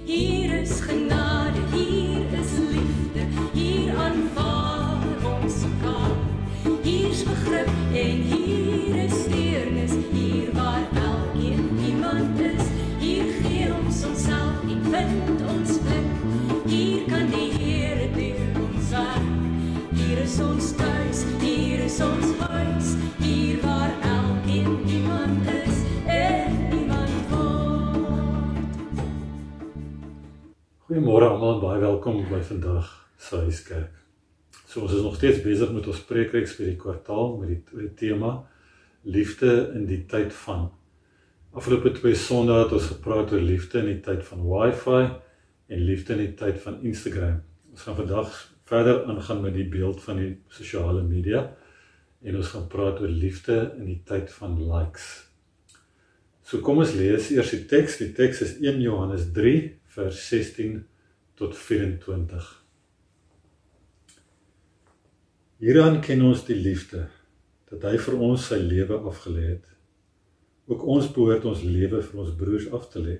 Hier is genade, hier is liefde, hier aanvaar ons mekaar. Hier's begrip en hier is deernis, hier waar elkeen iemand is. Hier gee ons onsself en vind ons plek. Hier kan die Here deur ons werk. Hier is ons thuis, hier is ons huis, hier waar elkeen iemand is en iemand word. Goeiemôre almal en baie welkom by vandag se Huiskerk. So ons is nog steeds besig met ons preekreeks vir die kwartaal met die tema liefde in die tyd van. Afgelope 2 Sondae het ons gepraat oor liefde in die tyd van Wi-Fi en liefde in die tyd van Instagram. Ons gaan vandag verder aangaan met die beeld van die sosiale media en ons gaan praat oor liefde in die tyd van likes. So kom ons lees eers die teks. Die teks is 1 Johannes 3 vers 16 tot 24. Hieraan ken ons die liefde, dat hy vir ons sy lewe afgelê het. Ook ons behoort ons lewe vir ons broers af te lê.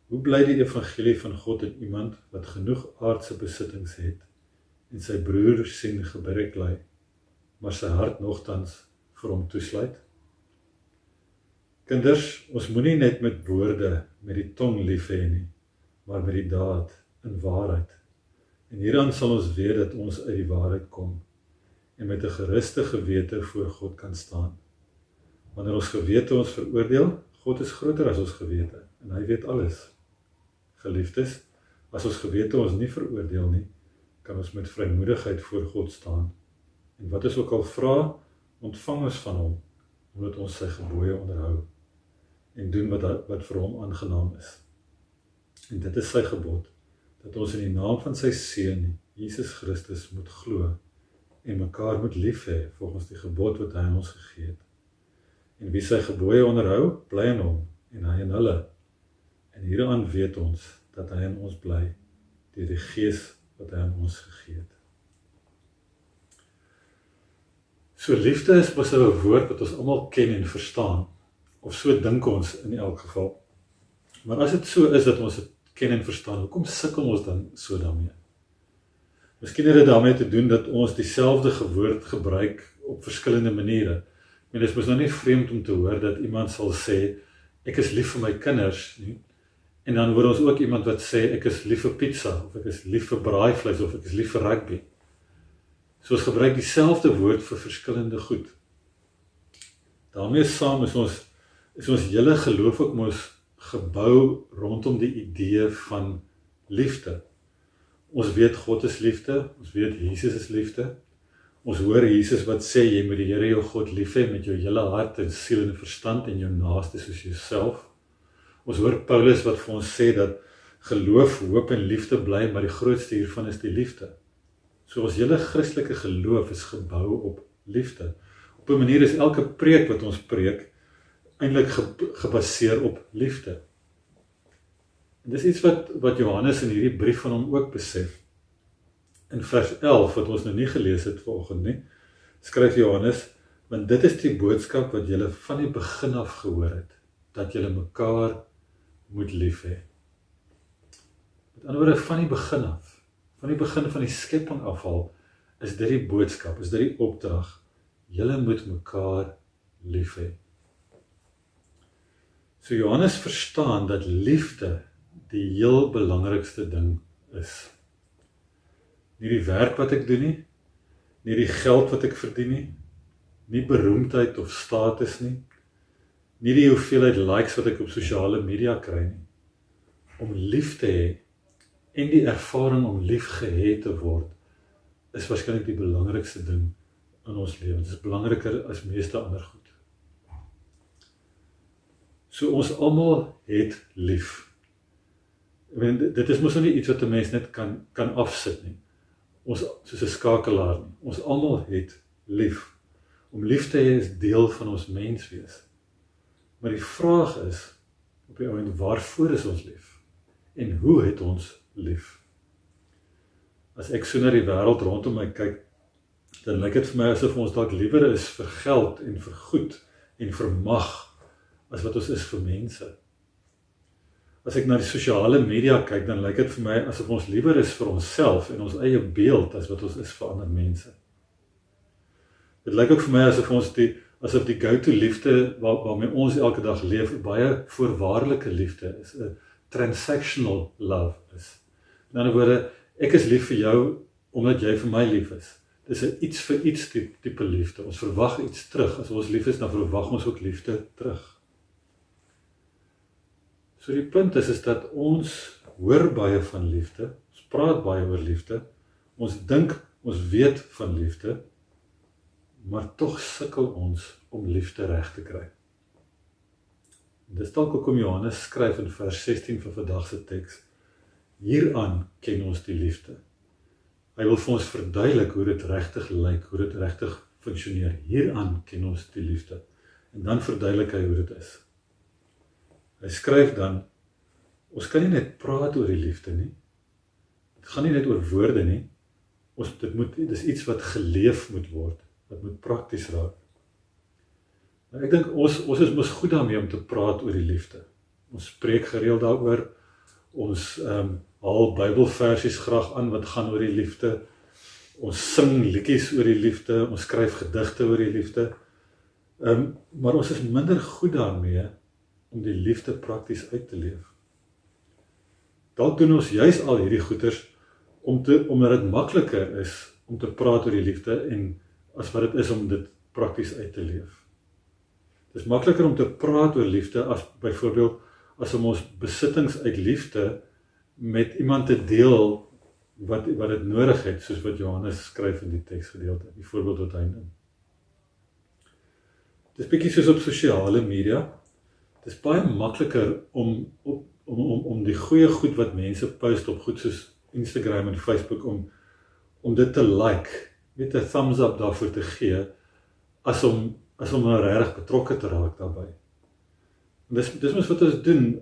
Hoe bly die evangelie van God in iemand wat genoeg aardse besittings het en sy broer sien gebrek ly, maar sy hart nogtans vir hom toesluit? Kinders, ons moenie net met woorde, met die tong lief hê nie, maar met die daad in waarheid. En hieraan sal ons weet dat ons uit die waarheid kom en met 'n geruste gewete voor God kan staan. Wanneer ons gewete ons veroordeel, God is groter as ons gewete en hy weet alles. Geliefdes, as ons gewete ons nie veroordeel nie, kan ons met vrymoedigheid voor God staan. En wat ons ook al vra, ontvang ons van hom, omdat ons sy gebooie onderhou en doen wat vir hom aangenaam is. En dit is sy gebod, dat ons in die naam van sy Seun, Jesus Christus, moet glo en mekaar moet lief hê volgens die gebod wat hy aan ons gegee het. En wie sy gebooie onderhou, bly in hom en hy in hulle. En hieraan weet ons dat hy in ons bly deur die Gees wat hy aan ons gegee het. So liefde is mos 'n woord wat ons almal ken en verstaan, of so dink ons in elk geval. Maar as dit so is dat ons dit ken en verstaan, hoekom sukkel ons dan so daarmee? Miskien het dit daarmee te doen dat ons dieselfde woord gebruik op verskillende maniere. En dit is mos nou nie vreemd om te hoor dat iemand sal sê, ek is lief vir my kinders, nie? En dan hoor ons ook iemand wat sê, ek is lief vir pizza, of ek is lief vir braaivleis, of ek is lief vir rugby. So ons gebruik dieselfde woord vir verskillende goed. Daarmee saam is ons hele geloof ook mos gebou rondom die idee van liefde. Ons weet God is liefde, ons weet Jesus is liefde. Ons hoor Jesus wat sê, jy moet die Here jou God lief hê met jou hele hart en siel en verstand en jou naaste soos jouself. Ons hoor Paulus wat vir ons sê dat geloof, hoop en liefde bly, maar die grootste hiervan is die liefde. So ons hele Christelike geloof is gebou op liefde. Op 'n manier is elke preek wat ons preek eintlik gebaseer op liefde. En dis iets wat Johannes in hierdie brief van hom ook besef. In vers 11, wat ons nou nie gelees het vanoggend nie, skryf Johannes, want dit is die boodskap wat julle van die begin af gehoor het, dat julle mekaar moet lief hê. Met ander woorde, van die begin af, van die begin van die skepping afval, is dit die boodskap, is dit die opdrag, julle moet mekaar lief hê. So Johannes verstaan dat liefde die heel belangrikste ding is. Nie die werk wat ek doen nie, nie die geld wat ek verdien nie, nie beroemdheid of status nie, nie die hoeveelheid likes wat ek op sosiale media kry nie. Om lief te hê en die ervaring om lief gehê te word, is waarskynlik die belangrikste ding in ons lewens. Dit is belangriker as meeste ander goed. So ons almal het lief. Dit is mos nou nie iets wat 'n mens net kan afsit nie. Ons, soos 'n skakelaar nie. Ons almal het lief. Om lief te hê is deel van ons menswees. Maar die vraag is, op die oomblik, waarvoor is ons lief? En hoe het ons lief? As ek so na die wêreld rondom my kyk, dan lyk dit vir my asof ons dalk liewer is vir geld en vir goed en vir mag, as wat ons is vir mense. as ek na die sosiale media kyk, dan lyk dit vir my asof ons liewer is vir onsself en ons eie beeld as wat ons is vir ander mense. Dit lyk ook vir my asof die go-to liefde waarmee ons elke dag leef, 'n baie voorwaardelike liefde is, 'n transactional love is. In ander woorde, ek is lief vir jou omdat jy vir my lief is. Dis 'n iets vir iets tipe liefde. Ons verwag iets terug. As ons lief is, dan verwag ons ook liefde terug. So die punt is dat ons hoor baie van liefde, ons praat baie oor liefde, ons dink ons weet van liefde, maar tog sukkel ons om liefde reg te kry. Dis dalk hoekom Johannes skryf in vers 16 van vandag se teks, hieraan ken ons die liefde. Hy wil vir ons verduidelik hoe dit regtig lyk, hoe dit regtig funksioneer. Hieraan ken ons die liefde. En dan verduidelik hy hoe dit is. Hy skryf dan, ons kan nie net praat oor die liefde nie. Dit gaan nie net oor woorde nie. Dit is iets wat geleef moet word, wat moet prakties raak. Maar ek dink ons is mos goed daarmee om te praat oor die liefde. Ons spreek gereeld daaroor. Ons haal Bybelversies graag aan wat gaan oor die liefde. Ons sing liedjies oor die liefde, ons skryf gedigte oor die liefde. Maar ons is minder goed daarmee om die liefde prakties uit te leef. Dalk doen ons juis al hierdie goeders omdat dit makliker is om te praat oor die liefde en as wat dit is om dit prakties uit te leef. Dit is makliker om te praat oor liefde as byvoorbeeld as om ons besittings uit liefde met iemand te deel wat dit nodig het, soos wat Johannes skryf in die teksgedeelte, die voorbeeld wat hy neem. Dit is bietjie soos op sosiale media. Dit is baie makliker om die goeie goed wat mense post op goed soos Instagram en Facebook om dit te like, met 'n thumbs up daarvoor te gee, as om regtig betrokke te raak daarbey. Dis mos wat ons doen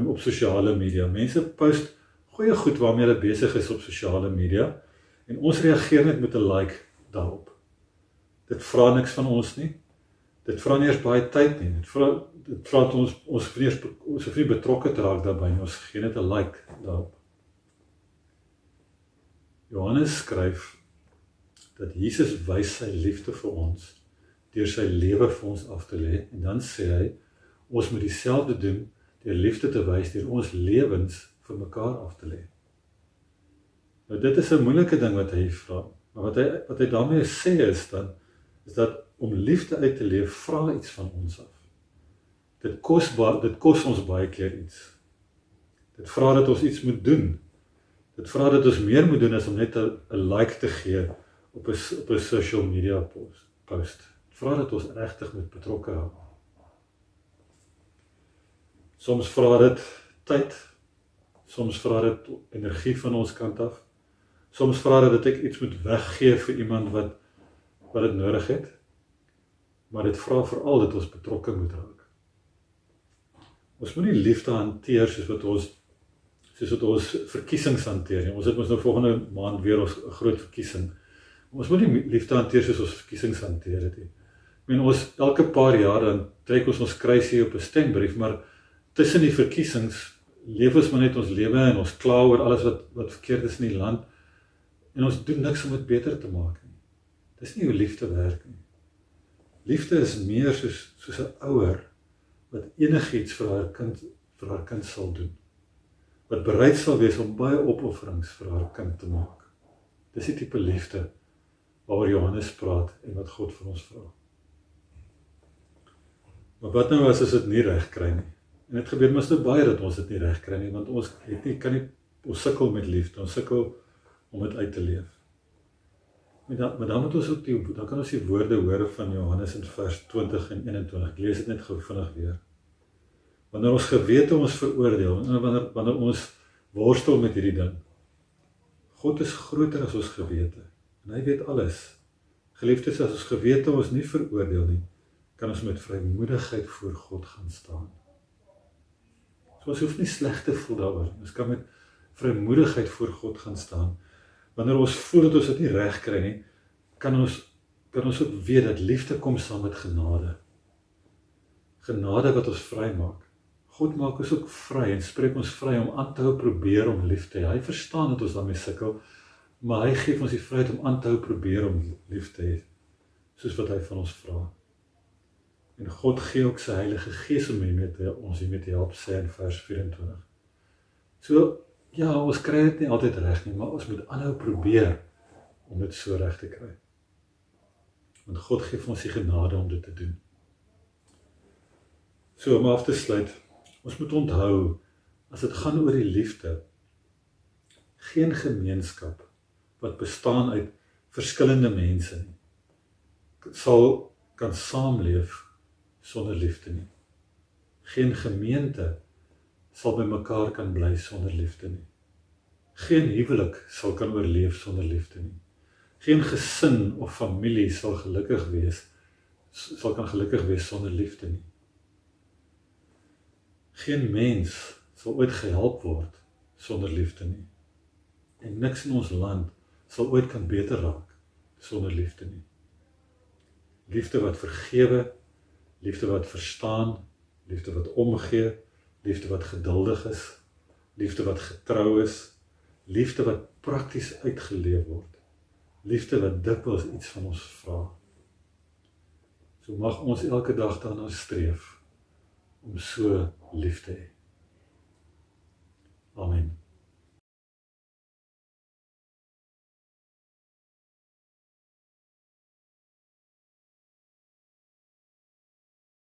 op sosiale media. Mense post goeie goed waarmee hulle besig is op sosiale media en ons reageer net met 'n like daarop. Dit vra niks van ons nie. Dit vra nie eers baie tyd nie. Dit vra dat ons hoef nie betrokke te raak daarbey nie. Ons gee net 'n like daarop. Johannes skryf dat Jesus wys sy liefde vir ons deur sy lewe vir ons af te lê en dan sê hy ons moet dieselfde doen deur liefde te wys deur ons lewens vir mekaar af te lê. Nou dit is 'n moeilike ding wat hy vra, maar wat hy daarmee sê is dat om liefde uit te leef vra iets van ons af. Dit kos ons baie keer iets. Dit vra dat ons iets moet doen. Dit vra dat ons meer moet doen as om net 'n like te gee op 'n social media post. Dit vra dat ons regtig moet betrokke raak. Soms vra dit tyd, soms vra dit energie van ons kant af, soms vra dit dat ek iets moet weggee vir iemand wat dit nodig het, maar dit vra veral dat ons betrokke moet raak. Ons moet nie liefde hanteer soos wat ons verkiesings hanteer nie. Ons het mos nou volgende maand weer ons groot verkiesing. Ons moet nie liefde hanteer soos ons verkiesings hanteer het nie. Ek meen, ons elke paar jaar dan trek ons kruisie op 'n stembrief, maar tussen die verkiesings leef ons maar net ons lewe en ons kla oor alles wat verkeerd is in die land en ons doen niks om dit beter te maak nie. Dis nie hoe liefde werk nie. Liefde is meer soos 'n ouer wat enigiets vir haar kind sal doen. Wat bereid sal wees om baie opofferings vir haar kind te maak. Dis die tipe liefde waaroor Johannes praat en wat God vir ons vra. Maar wat nou as ons dit nie reg kry nie? En dit gebeur mos nou baie dat ons dit nie reg kry nie, want ons sukkel met liefde, ons sukkel om dit uit te leef. Maar dan moet ons ook dan kan ons die woorde hoor van Johannes in vers 20 en 21. Ek lees dit net gou vinnig weer. Wanneer ons gewete ons veroordeel, en wanneer ons worstel met hierdie ding, God is groter as ons gewete, en hy weet alles. Geliefdes, as ons gewete ons nie veroordeel nie, kan ons met vrymoedigheid voor God gaan staan. So ons hoef nie sleg te voel daaroor. Ons kan met vrymoedigheid voor God gaan staan. Wanneer ons voel dat ons dit nie reg kry nie, kan ons ook weet dat liefde kom saam met genade. Genade wat ons vry maak. God maak ons ook vry en spreek ons vry om aan te hou probeer om lief te hê. Hy verstaan dat ons daarmee sukkel, maar hy gee ons die vryheid om aan te hou probeer om lief te hê, soos wat hy van ons vra. En God gee ook sy Heilige Gees om ons hiermee te help, sê in vers 24. So, ja, ons kry dit nie altyd reg nie, maar ons moet aanhou probeer om dit so reg te kry. Want God gee vir ons die genade om dit te doen. So, om af te sluit, ons moet onthou, as dit gaan oor die liefde, geen gemeenskap wat bestaan uit verskillende mense nie, kan saamleef sonder liefde nie. Geen gemeente sal by mekaar kan bly sonder liefde nie. Geen huwelik sal kan oorleef sonder liefde nie. Geen gesin of familie sal kan gelukkig wees sonder liefde nie. Geen mens sal ooit gehelp word sonder liefde nie. En niks in ons land sal ooit kan beter raak sonder liefde nie. Liefde wat vergewe, liefde wat verstaan, liefde wat omgee, liefde wat geduldig is, liefde wat getrou is, liefde wat prakties uitgeleef word, liefde wat dikwels iets van ons vra. So mag ons elke dag daarna streef om so lief te hê. Amen.